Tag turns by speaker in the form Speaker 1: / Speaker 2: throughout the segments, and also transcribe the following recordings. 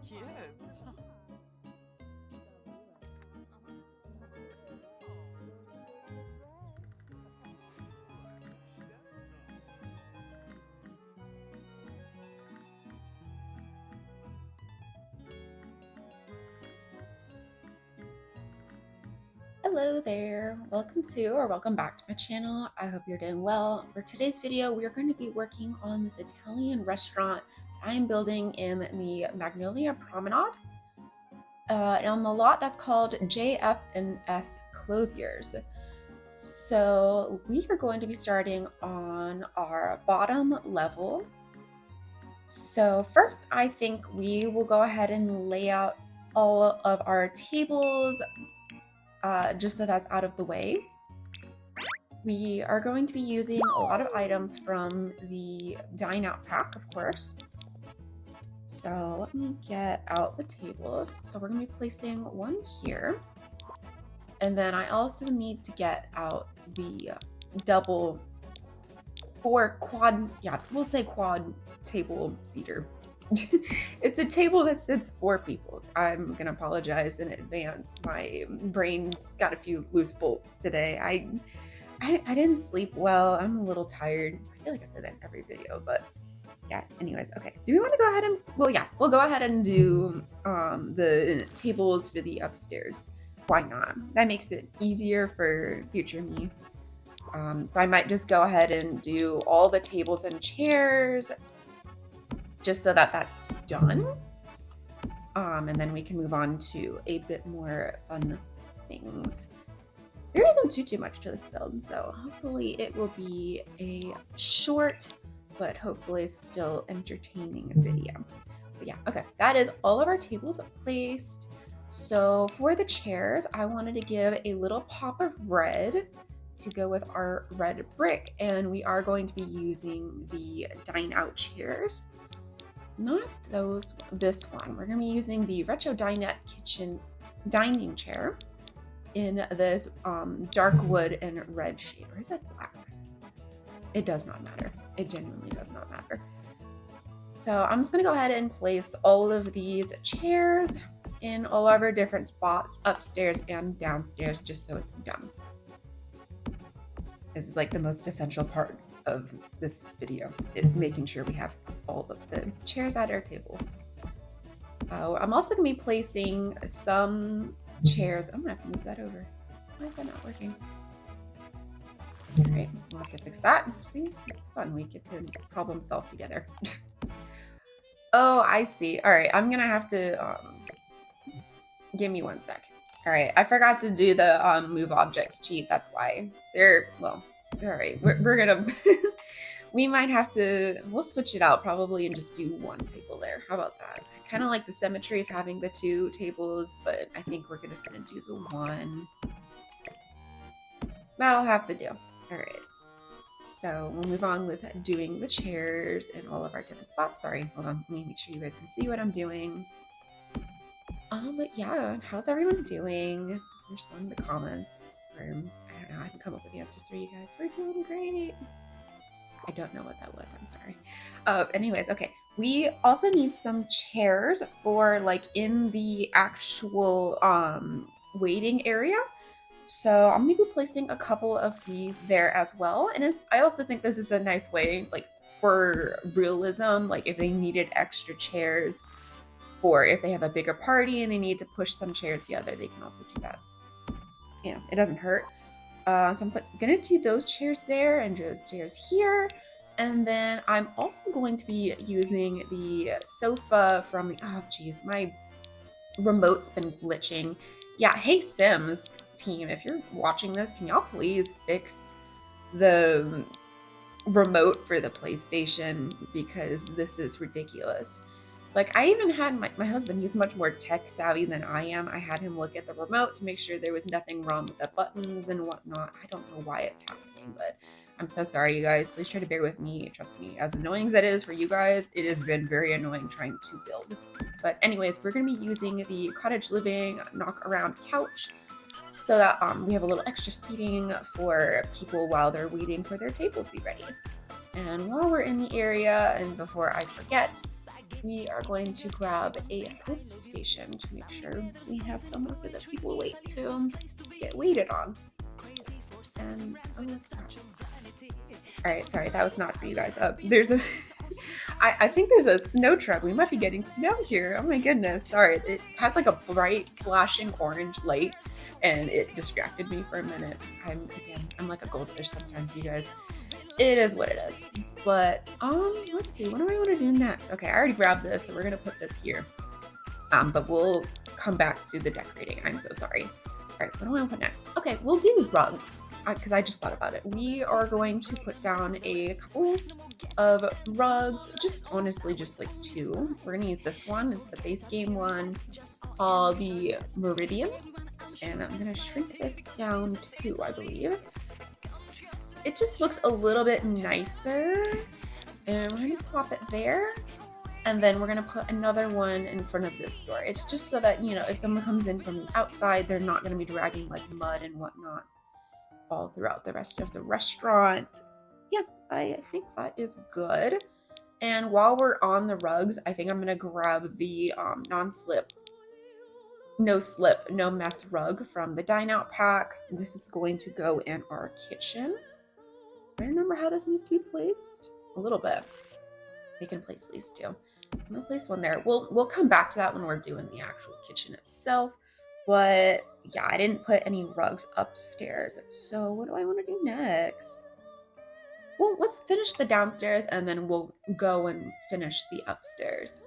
Speaker 1: kids.
Speaker 2: Hello there, welcome back to my channel. I hope you're doing well. For today's video, we are going to be working on this Italian restaurant I am building in the Magnolia Promenade on the lot that's called JF&S Clothiers. So we are going to be starting on our bottom level. So first, I think we will go ahead and lay out all of our tables just so that's out of the way. We are going to be using a lot of items from the Dine Out pack, of course. So let me get out the tables. So we're going to be placing one here. And then I also need to get out the we'll say quad table seater. It's a table that sits 4 people. I'm gonna apologize in advance. My brain's got a few loose bolts today. I didn't sleep well. I'm a little tired. I feel like I say that in every video, but yeah, anyways, okay. Do we want to go ahead and, well, yeah, we'll go ahead and do the tables for the upstairs. Why not? That makes it easier for future me. So I might just go ahead and do all the tables and chairs just so that that's done. And then we can move on to a bit more fun things. There isn't too much to this build, so hopefully it will be a short, but hopefully still entertaining video. But yeah, okay, that is all of our tables placed. So for the chairs, I wanted to give a little pop of red to go with our red brick, and we are going to be using the Dine Out chairs. Not this one. We're going to be using the Retro Dinette Kitchen dining chair in this dark wood and red shade. Or is that black? It does not matter. It genuinely does not matter. So I'm just going to go ahead and place all of these chairs in all of our different spots upstairs and downstairs just so it's done. This is like the most essential part of this video. It's making sure we have all of the chairs at our tables. I'm also going to be placing some chairs. I'm going to have to move that over. Why is that not working? All right, we'll have to fix that. See, it's fun. We get to problem solve together. Oh, I see. All right, I'm going to have to give me one sec. All right, I forgot to do the move objects cheat. That's why well, all right, we're gonna we might have to, we'll switch it out probably and just do one table there. How about that? I kind of like the symmetry of having the 2 tables, but I think we're just gonna do the one. That'll have to do. All right, so we'll move on with doing the chairs in all of our different spots. Sorry, hold on, let me make sure you guys can see what I'm doing. But yeah, how's everyone doing? Respond in the comments. I don't know, I can come up with answers for you guys. We're doing great. I don't know what that was, I'm sorry. Anyways, okay. We also need some chairs for like in the actual waiting area. So I'm gonna be placing a couple of these there as well. And I also think this is a nice way, like for realism, like if they needed extra chairs, or if they have a bigger party and they need to push some chairs together, they can also do that. Yeah, it doesn't hurt. So I'm gonna do those chairs there and those chairs here. And then I'm also going to be using the sofa from the, oh geez, my remote's been glitching. Yeah, hey Sims team, if you're watching this, can y'all please fix the remote for the PlayStation because this is ridiculous. Like, I even had my husband, he's much more tech savvy than I am. I had him look at the remote to make sure there was nothing wrong with the buttons and whatnot. I don't know why it's happening, but I'm so sorry, you guys. Please try to bear with me. Trust me, as annoying as that is for you guys, it has been very annoying trying to build. But anyways, we're going to be using the cottage living knock around couch so that we have a little extra seating for people while they're waiting for their table to be ready. And while we're in the area, and before I forget, we are going to grab a host station to make sure we have somewhere for the people wait to get waited on. And oh, what's that? All right, sorry, that was not for you guys. There's a, I think there's a snow truck. We might be getting snow here. Oh my goodness, sorry. It has like a bright flashing orange light, and it distracted me for a minute. I'm like a goldfish sometimes, you guys. It is what it is. But let's see. What do I want to do next? Okay, I already grabbed this, so we're gonna put this here. But we'll come back to the decorating. I'm so sorry. All right, what do I want to put next? Okay, we'll do rugs because I just thought about it. We are going to put down a couple of rugs, just honestly, just like two. We're gonna use this one. It's the base game one called the Meridian, and I'm gonna shrink this down to, I believe. It just looks a little bit nicer, and we're gonna plop it there. And then we're gonna put another one in front of this door. It's just so that, you know, if someone comes in from the outside, they're not gonna be dragging like mud and whatnot all throughout the rest of the restaurant. Yeah, I think that is good. And while we're on the rugs, I think I'm gonna grab the non-slip, no slip, no mess rug from the dine out pack. This is going to go in our kitchen. I remember how this needs to be placed? A little bit. We can place these too. I'm gonna place one there. We'll come back to that when we're doing the actual kitchen itself. But yeah, I didn't put any rugs upstairs. So what do I want to do next? Well, let's finish the downstairs and then we'll go and finish the upstairs.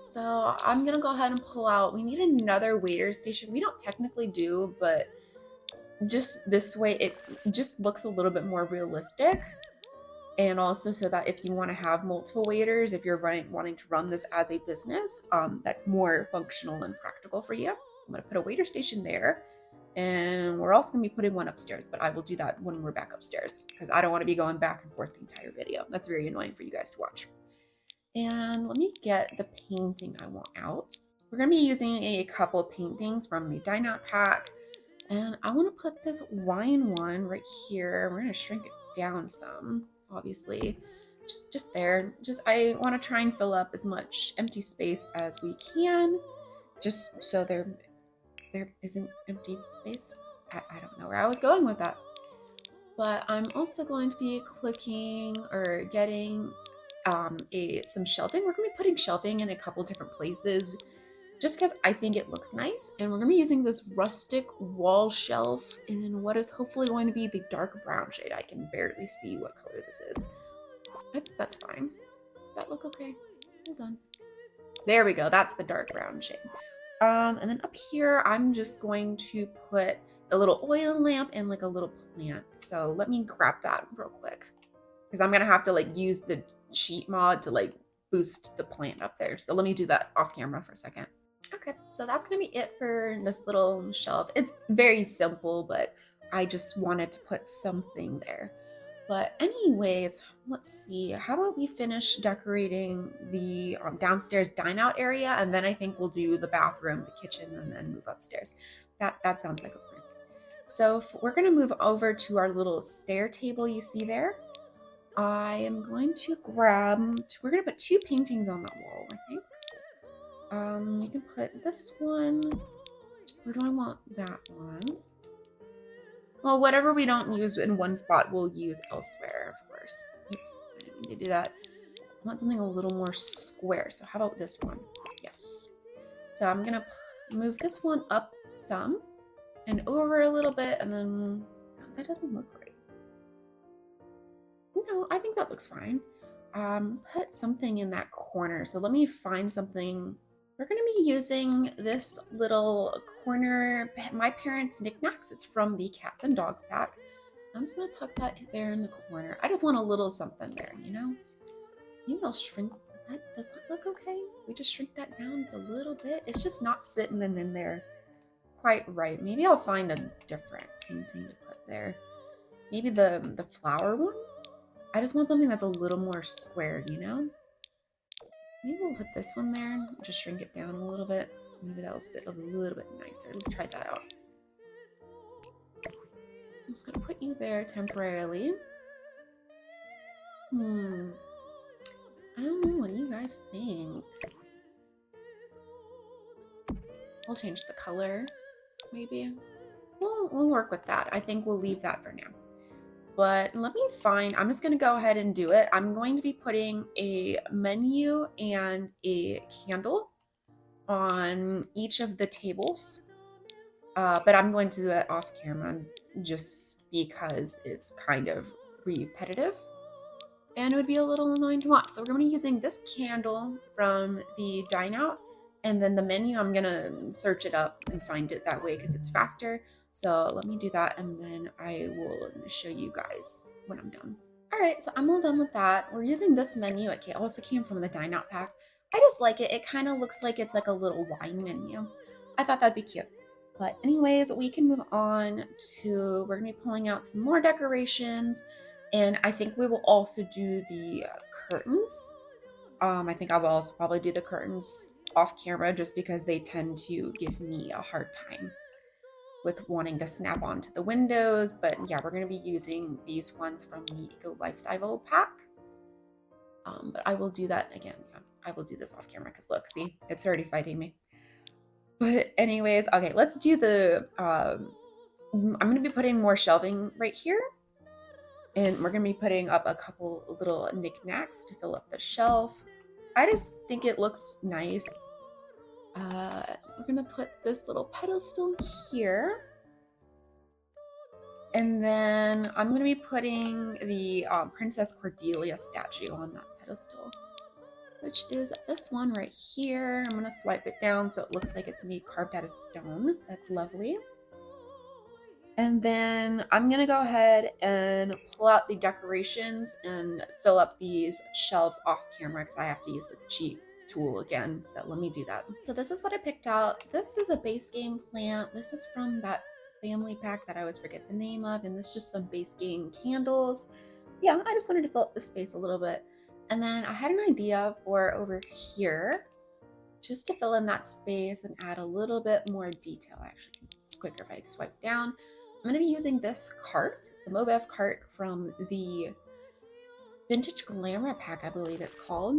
Speaker 2: So I'm gonna go ahead and pull out. We need another waiter station. We don't technically do, but just this way it just looks a little bit more realistic. And also so that if you want to have multiple waiters, if you're wanting to run this as a business, that's more functional and practical for you. I'm going to put a waiter station there, and we're also going to be putting one upstairs, but I will do that when we're back upstairs because I don't want to be going back and forth the entire video. That's very annoying for you guys to watch. And let me get the painting I want out. We're going to be using a couple of paintings from the Dine Out pack, and I want to put this wine one right here. We're going to shrink it down some. Obviously, just there. Just I want to try and fill up as much empty space as we can, just so there isn't empty space. I don't know where I was going with that, but I'm also going to be clicking or getting some shelving. We're going to be putting shelving in a couple different places just because I think it looks nice. And we're going to be using this rustic wall shelf in what is hopefully going to be the dark brown shade. I can barely see what color this is. I think that's fine. Does that look okay? Hold on. There we go. That's the dark brown shade. And then up here, I'm just going to put a little oil lamp and like a little plant. So let me grab that real quick because I'm going to have to like use the cheat mod to like boost the plant up there. So let me do that off camera for a second. Okay, so that's gonna be it for this little shelf. It's very simple, but I just wanted to put something there. But anyways, let's see. How about we finish decorating the downstairs dine out area, and then I think we'll do the bathroom, the kitchen, and then move upstairs. That sounds like a plan. So we're gonna move over to our little stair table you see there. I am going to grab. We're gonna put two paintings on that wall, I think. We can put this one. Where do I want that one? Well, whatever we don't use in one spot, we'll use elsewhere, of course. Oops, I didn't mean to do that. I want something a little more square. So how about this one? Yes. So I'm gonna move this one up some and over a little bit, and then no, that doesn't look right. No, I think that looks fine. Put something in that corner. So let me find something. We're going to be using this little corner, my parents' knickknacks. It's from the Cats and Dogs pack. I'm just going to tuck that there in the corner. I just want a little something there, you know? Maybe I'll shrink that. Does that look okay? We just shrink that down just a little bit. It's just not sitting in there quite right. Maybe I'll find a different painting to put there. Maybe the flower one? I just want something that's a little more square, you know? Maybe we'll put this one there and just shrink it down a little bit. Maybe that'll sit a little bit nicer. Let's try that out. I'm just going to put you there temporarily. I don't know. What do you guys think? We'll change the color, maybe. We'll work with that. I think we'll leave that for now. But let me find, I'm just going to go ahead and do it. I'm going to be putting a menu and a candle on each of the tables. But I'm going to do that off camera just because it's kind of repetitive and it would be a little annoying to watch. So we're going to be using this candle from the dine out, and then the menu, I'm going to search it up and find it that way because it's faster. So let me do that and then I will show you guys when I'm done. All right, so I'm all done with that. We're using this menu. It also came from the dine out pack. I just like it. It kind of looks like it's like a little wine menu. I thought that'd be cute. But anyways, we can move on to, we're gonna be pulling out some more decorations, and I think we will also do the curtains. I think I will also probably do the curtains off camera just because they tend to give me a hard time with wanting to snap onto the windows. But yeah, we're going to be using these ones from the Eco Lifestyle pack. But I will do that again. Yeah, I will do this off camera because look, see, it's already fighting me. But anyways, okay, let's do the, I'm going to be putting more shelving right here. And we're going to be putting up a couple little knickknacks to fill up the shelf. I just think it looks nice. We're going to put this little pedestal here. And then I'm going to be putting the Princess Cordelia statue on that pedestal, which is this one right here. I'm going to swipe it down so it looks like it's made carved out of stone. That's lovely. And then I'm going to go ahead and pull out the decorations and fill up these shelves off camera because I have to use the cheat tool again. So let me do that. So this is what I picked out. This is a base game plant. This is from that family pack that I always forget the name of. And this is just some base game candles. Yeah, I just wanted to fill up the space a little bit. And then I had an idea for over here, just to fill in that space and add a little bit more detail. Actually, it's quicker if I swipe down. I'm going to be using this cart, the Mobev cart from the Vintage Glamour pack, I believe it's called.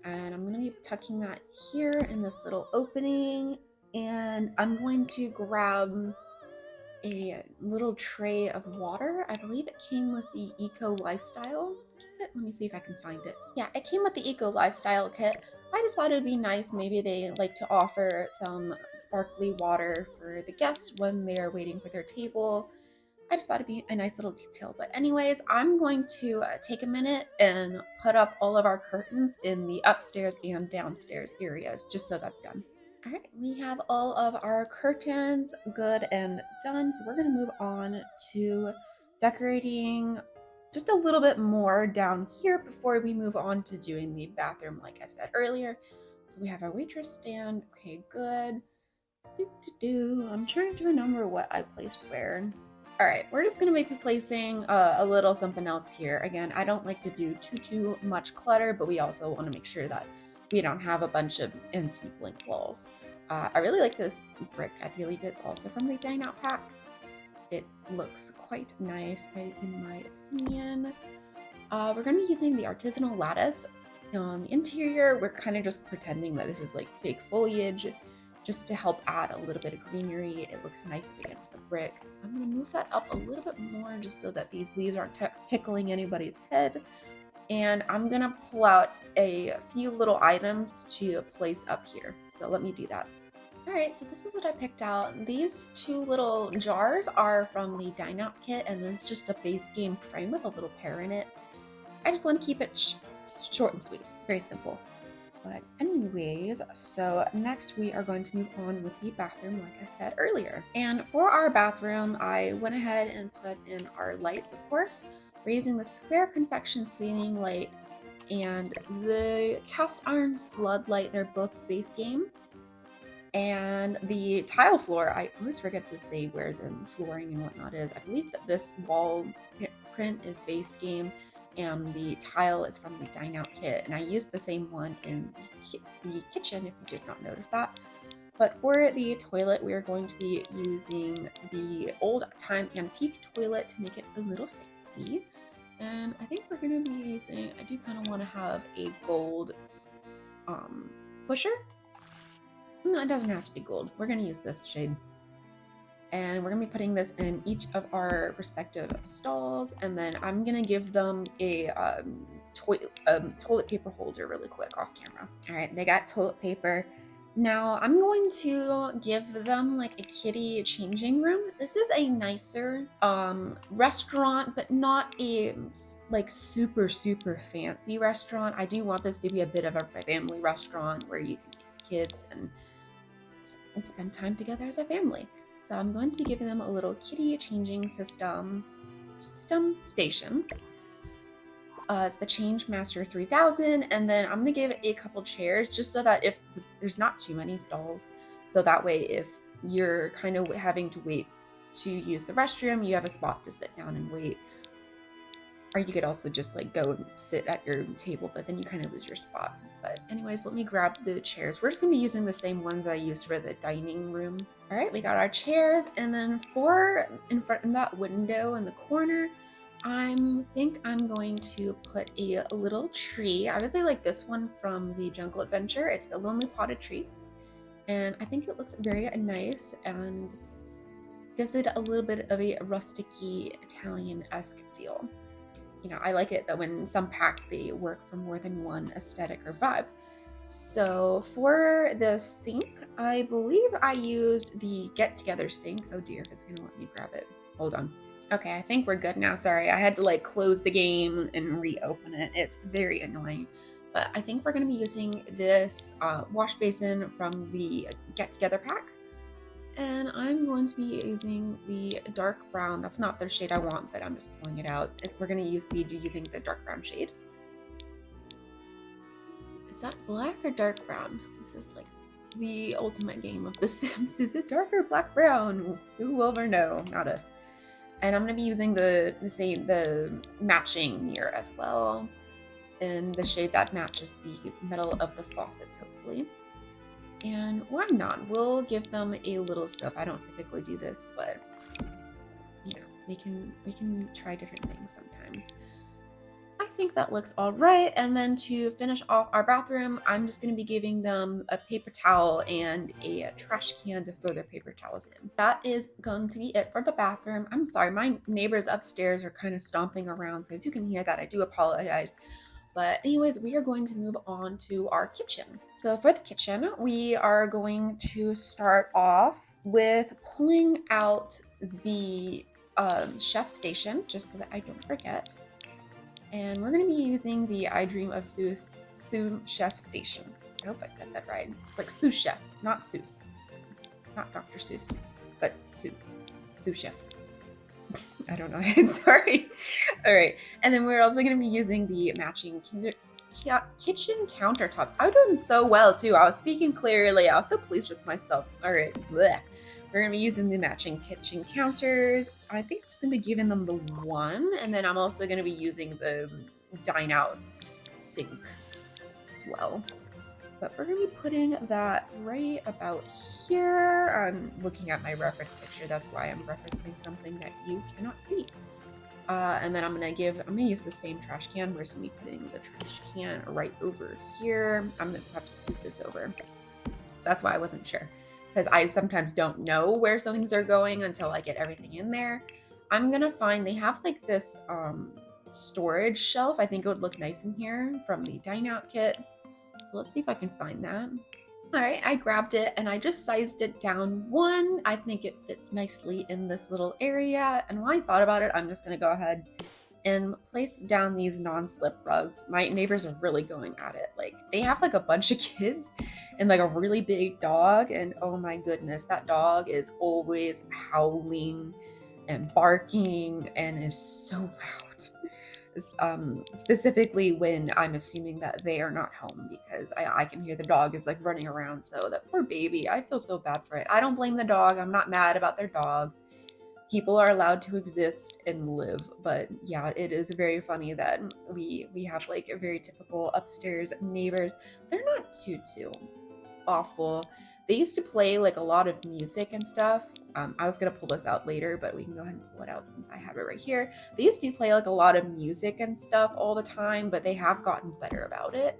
Speaker 2: And I'm going to be tucking that here in this little opening. And I'm going to grab a little tray of water. I believe it came with the Eco Lifestyle kit. Let me see if I can find it. Yeah, it came with the Eco Lifestyle kit. I just thought it would be nice. Maybe they like to offer some sparkly water for the guests when they're waiting for their table. I just thought it'd be a nice little detail. But anyways, I'm going to take a minute and put up all of our curtains in the upstairs and downstairs areas, just so that's done. All right, we have all of our curtains good and done. So we're going to move on to decorating just a little bit more down here before we move on to doing the bathroom, like I said earlier. So we have our waitress stand. Okay, good. I'm trying to remember what I placed where. All right, we're just going to be placing a little something else here. Again, I don't like to do too much clutter, but we also want to make sure that we don't have a bunch of empty blank walls. I really like this brick. I believe it's also from the Dine Out pack. It looks quite nice, in my opinion. We're going to be using the artisanal lattice. On the interior, we're kind of just pretending that this is like fake foliage, just to help add a little bit of greenery. It looks nice up against the brick. I'm going to move that up a little bit more just so that these leaves aren't tickling anybody's head. And I'm going to pull out a few little items to place up here. So let me do that. All right, so this is what I picked out. These two little jars are from the Dine Out kit, and then it's just a base game frame with a little pear in it. I just want to keep it short and sweet, very simple. But anyways, so next we are going to move on with the bathroom, like I said earlier. And for our bathroom, I went ahead and put in our lights, of course. We're using the square convection ceiling light and the cast iron floodlight. They're both base game. And the tile floor, I always forget to say where the flooring and whatnot is. I believe that this wall print is base game and the tile is from the Dine Out kit. And I used the same one in the kitchen, if you did not notice that. But for the toilet, we are going to be using the old time antique toilet to make it a little fancy. And I think we're gonna be using, I do kind of want to have a gold pusher. No, it doesn't have to be gold. We're gonna use this shade. And we're gonna be putting this in each of our respective stalls, and then I'm gonna give them a toilet paper holder really quick off camera. All right, they got toilet paper. Now I'm going to give them like a kitty changing room. This is a nicer restaurant, but not a like super fancy restaurant. I do want this to be a bit of a family restaurant where you can take the kids and spend time together as a family. So I'm going to be giving them a little kitty changing system station. It's the Change Master 3000, and then I'm gonna give it a couple chairs just so that if there's not too many dolls, so that way if you're kind of having to wait to use the restroom, you have a spot to sit down and wait. Or you could also just like go sit at your table, but then you kind of lose your spot. But anyways, let me grab the chairs. We're just gonna be using the same ones I used for the dining room. All right, we got our chairs, and then for in front of that window in the corner, I think I'm going to put a little tree. I really like this one from the Jungle Adventure. It's the Lonely Potted Tree, and I think it looks very nice and gives it a little bit of a rustic-y Italian-esque feel. You know, I like it that when some packs they work for more than one aesthetic or vibe. So for the sink, I believe I used the Get Together sink. Oh dear, if it's gonna let me grab it. Hold on. Okay, I think we're good now. Sorry, I had to like close the game and reopen it. It's very annoying. But I think we're gonna be using this wash basin from the Get Together pack. And I'm going to be using the dark brown. That's not the shade I want, but I'm just pulling it out. We're going to be using the dark brown shade. Is that black or dark brown? This is like the ultimate game of The Sims. Is it dark or black brown? Who will ever know? Not us. And I'm going to be using the matching mirror as well, in the shade that matches the metal of the faucets, hopefully. And why not? We'll give them a little stuff. I don't typically do this, but you know, we can try different things sometimes. I think that looks all right. And then to finish off our bathroom, I'm just going to be giving them a paper towel and a trash can to throw their paper towels in. That is going to be it for the bathroom. I'm sorry, my neighbors upstairs are kind of stomping around, so if you can hear that, I do apologize. But anyways, we are going to move on to our kitchen. So for the kitchen, we are going to start off with pulling out the chef station, just so that I don't forget. And we're going to be using the I Dream of Seuss chef station. I hope I said that right. It's like sous chef, not Seuss. Not Dr. Seuss, but sous chef. I don't know. Sorry. All right. And then we're also going to be using the matching kitchen countertops. I'm doing so well too. I was speaking clearly. I was so pleased with myself. All right. Blech. We're going to be using the matching kitchen counters. I think I'm just going to be giving them the one. And then I'm also going to be using the dine out sink as well. But we're going to be putting that right about here. I'm looking at my reference picture. That's why I'm referencing something that you cannot see. And then I'm gonna use the same trash can. We're just gonna be putting the trash can right over here. I'm gonna have to scoot this over. So that's why I wasn't sure, because I sometimes don't know where some things are going until I get everything in there. I'm gonna find, they have like this storage shelf. I think it would look nice in here from the dine out kit. So let's see if I can find that. All right, I grabbed it and I just sized it down one. I think it fits nicely in this little area. And when I thought about it, I'm just gonna go ahead and place down these non-slip rugs. My neighbors are really going at it. Like, they have like a bunch of kids and like a really big dog. And oh my goodness, that dog is always howling and barking and is so loud. Specifically when I'm assuming that they are not home, because I can hear the dog is like running around. So that poor baby, I feel so bad for it. I don't blame the dog. I'm not mad about their dog. People are allowed to exist and live, but yeah, it is very funny that we have like a very typical upstairs neighbors. They're not too awful. They used to play like a lot of music and stuff. I was gonna pull this out later, but we can go ahead and pull it out since I have it right here. They used to play like a lot of music and stuff all the time, but they have gotten better about it.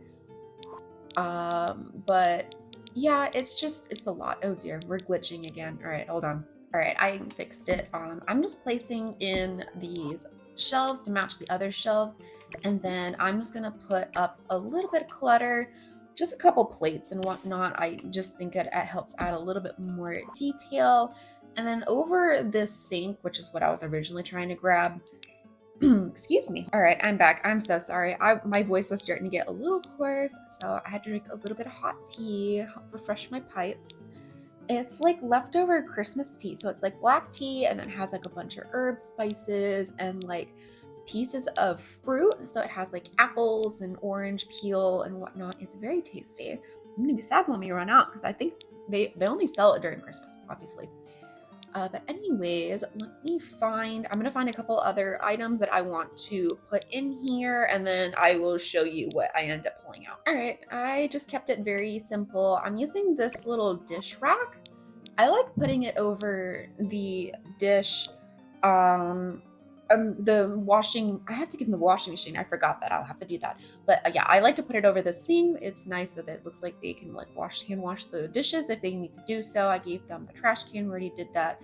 Speaker 2: But yeah, it's a lot. Oh dear, we're glitching again. All right, hold on. All right, I fixed it. I'm just placing in these shelves to match the other shelves, and then I'm just gonna put up a little bit of clutter, just a couple plates and whatnot. I just think it helps add a little bit more detail. And then over this sink, which is what I was originally trying to grab, excuse me. All right, I'm back. I'm so sorry. My voice was starting to get a little hoarse, so I had to drink a little bit of hot tea, help refresh my pipes. It's like leftover Christmas tea, so it's like black tea and then has like a bunch of herbs, spices, and like pieces of fruit. So it has like apples and orange peel and whatnot. It's very tasty. I'm gonna be sad when we run out because I think they only sell it during Christmas, obviously. But anyways, I'm gonna find a couple other items that I want to put in here, and then I will show you what I end up pulling out. All right, I just kept it very simple. I'm using this little dish rack. I like putting it over the dish. Um, the washing, I have to give them the washing machine. I forgot that. I'll have to do that. But yeah, I like to put it over the sink. It's nice so that it looks like they can like wash the dishes if they need to do so. I gave them the trash can, already did that.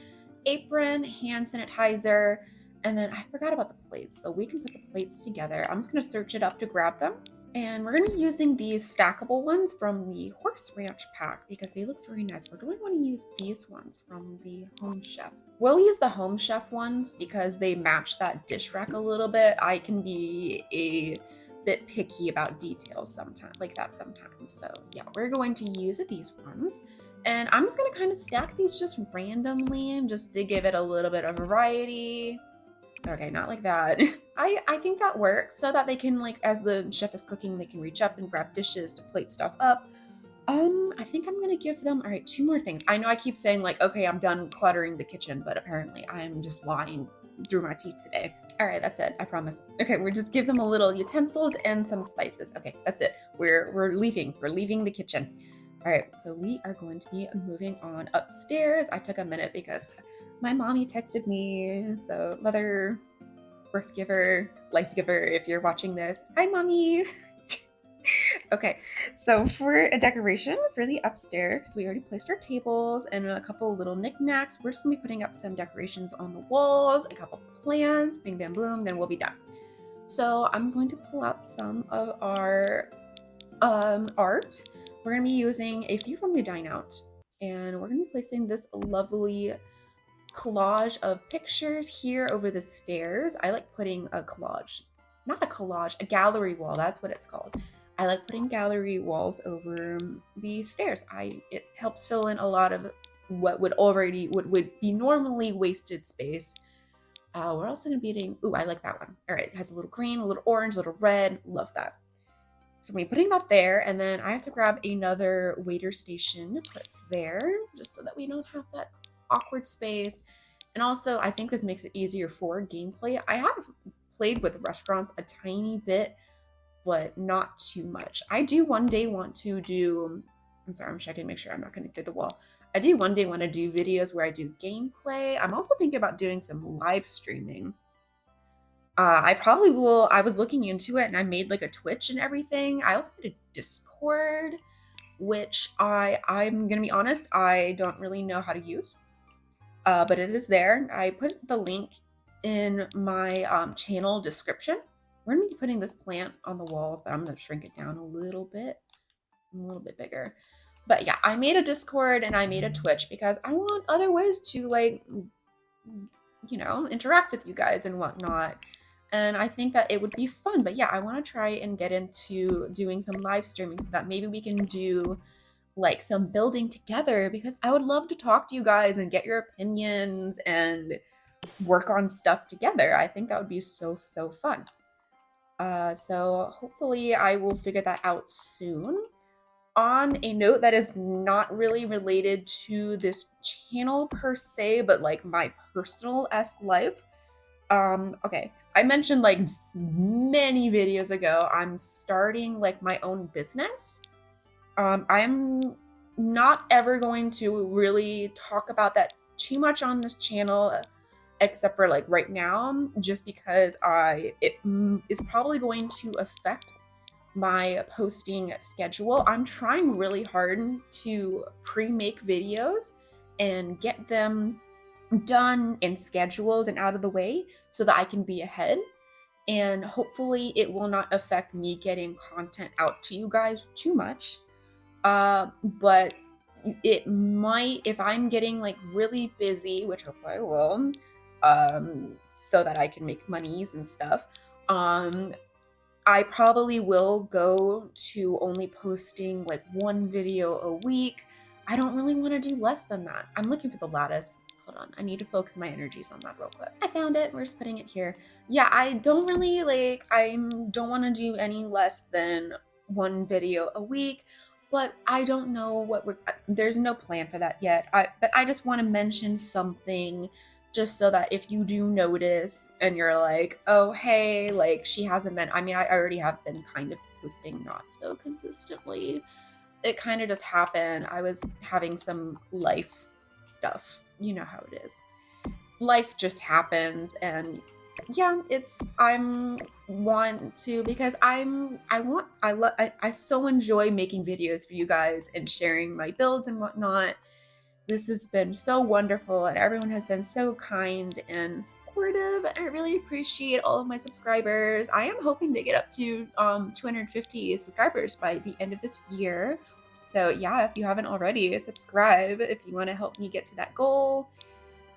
Speaker 2: Apron, hand sanitizer, and then I forgot about the plates. So we can put the plates together. I'm just gonna search it up to grab them. And we're going to be using these stackable ones from the Horse Ranch pack because they look very nice. We're going to want to use these ones from the Home Chef. We'll use the Home Chef ones because they match that dish rack a little bit. I can be a bit picky about details sometimes, like that sometimes. So yeah, we're going to use these ones. And I'm just going to kind of stack these just randomly just to give it a little bit of variety. Okay, not like that. I think that works so that they can, like, as the chef is cooking, they can reach up and grab dishes to plate stuff up. I think I'm gonna give them, all right, two more things. I know I keep saying like, okay, I'm done cluttering the kitchen, but apparently I'm just lying through my teeth today. All right, that's it. I promise. Okay, we're just give them a little utensils and some spices. Okay, that's it. We're leaving. We're leaving the kitchen. All right, so we are going to be moving on upstairs. I took a minute because my mommy texted me. So mother, birth giver, life giver, if you're watching this, hi mommy. Okay, so for a decoration for the upstairs, we already placed our tables and a couple little knickknacks. We're just gonna be putting up some decorations on the walls, a couple plants, bing bam boom, then we'll be done. So I'm going to pull out some of our art. We're gonna be using a few from the dine out, and we're gonna be placing this lovely collage of pictures here over the stairs. I like putting a collage, not a collage, a gallery wall. That's what it's called. I like putting gallery walls over the stairs. It helps fill in a lot of what would be normally wasted space. We're also gonna be doing. Ooh, I like that one. All right, it has a little green, a little orange, a little red. Love that. So we're putting that there, and then I have to grab another waiter station to put there, just so that we don't have that awkward space. And also, I think this makes it easier for gameplay. I have played with restaurants a tiny bit, but not too much. I do one day want to do, I'm sorry, I'm checking to make sure I'm not connected to the wall. I do one day want to do videos where I do gameplay. I'm also thinking about doing some live streaming. I probably will. I was looking into it and I made like a Twitch and everything. I also did a Discord, which I'm gonna be honest, I don't really know how to use. But it is there. I put the link in my channel description. We're gonna be putting this plant on the walls, but I'm gonna shrink it down a little bit bigger. But yeah, I made a Discord and I made a Twitch because I want other ways to like, interact with you guys and whatnot. And I think that it would be fun. But yeah, I want to try and get into doing some live streaming so that maybe we can do like some building together because I would love to talk to you guys and get your opinions and work on stuff together. I think that would be so fun. So hopefully I will figure that out soon. On a note that is not really related to this channel per se, but like my personal-esque life. Okay, I mentioned like many videos ago, I'm starting like my own business. I'm not ever going to really talk about that too much on this channel, except for like right now, just because it is probably going to affect my posting schedule. I'm trying really hard to pre-make videos and get them done and scheduled and out of the way so that I can be ahead. And hopefully it will not affect me getting content out to you guys too much. But it might, if I'm getting like really busy, which hopefully I will, so that I can make monies and stuff. I probably will go to only posting like one video a week. I don't really want to do less than that. I'm looking for the lattice. Hold on, I need to focus my energies on that real quick. I found it. We're just putting it here. Yeah, I don't really like, I don't want to do any less than one video a week, but I don't know what there's no plan for that yet. But I just want to mention something just so that if you do notice and you're like, oh, hey, like she hasn't been, I mean, I already have been kind of posting not so consistently. It kind of just happened. I was having some life stuff. You know how it is. Life just happens. And yeah, I'm want to, because I so enjoy making videos for you guys and sharing my builds and whatnot. This has been so wonderful, and everyone has been so kind and supportive. I really appreciate all of my subscribers. I am hoping to get up to 250 subscribers by the end of this year. So yeah, if you haven't already, subscribe if you want to help me get to that goal.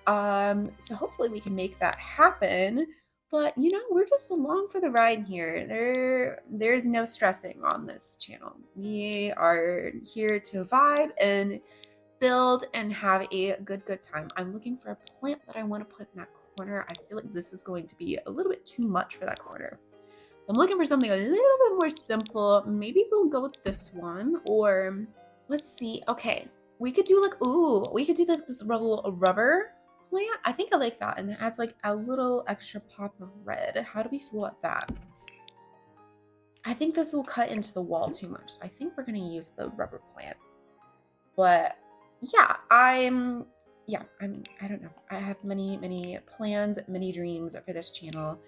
Speaker 2: So hopefully we can make that happen. But you know, we're just along for the ride here. There's no stressing on this channel. We are here to vibe and build and have a good time. I'm looking for a plant that I want to put in that corner. I feel like this is going to be a little bit too much for that corner. I'm looking for something a little bit more simple. Maybe we'll go with this one, or let's see. Okay, we could do like, ooh, we could do like this rubber plant. I think I like that, and it adds like a little extra pop of red. How do we feel about that? I think this will cut into the wall too much, so I think we're gonna use the rubber plant. But yeah, I don't know. I have many plans, many dreams for this channel,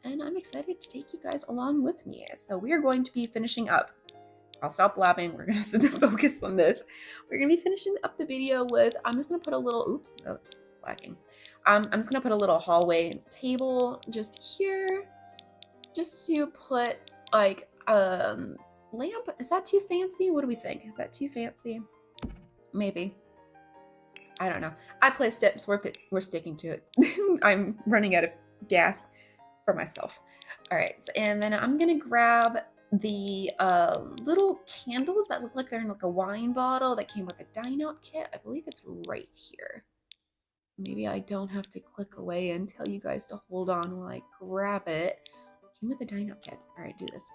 Speaker 2: and I'm excited to take you guys along with me. So we are going to be finishing up. I'll stop blabbing. We're gonna have to focus on this. We're gonna be finishing up the video with, I'm just gonna put a little, oops, oh, it's lagging. I'm just gonna put a little hallway table just here, just to put like lamp. Is that too fancy? What do we think? Is that too fancy? Maybe. I don't know. I placed it, so we're sticking to it. I'm running out of gas for myself. All right, and then I'm gonna grab the little candles that look like they're in like a wine bottle that came with a dine out kit. I believe it's right here. Maybe I don't have to click away and tell you guys to hold on while I grab it. Came with a dine out kit. All right, do this.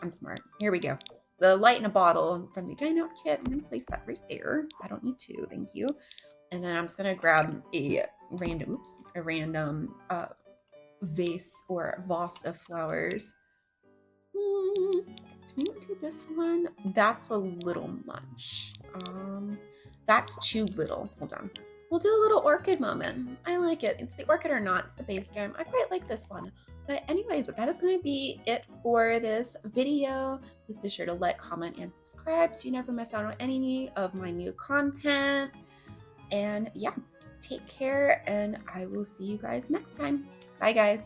Speaker 2: I'm smart. Here we go. The light in a bottle from the dine out kit. I'm gonna place that right there. I don't need to, thank you. And then I'm just gonna grab a random vase or vase of flowers. Do we want to do this one? That's a little much. That's too little. Hold on. We'll do a little orchid moment. I like it. It's the orchid or not. It's the base game. I quite like this one. But anyways, that is going to be it for this video. Please be sure to like, comment, and subscribe so you never miss out on any of my new content. And yeah, take care, and I will see you guys next time. Bye, guys.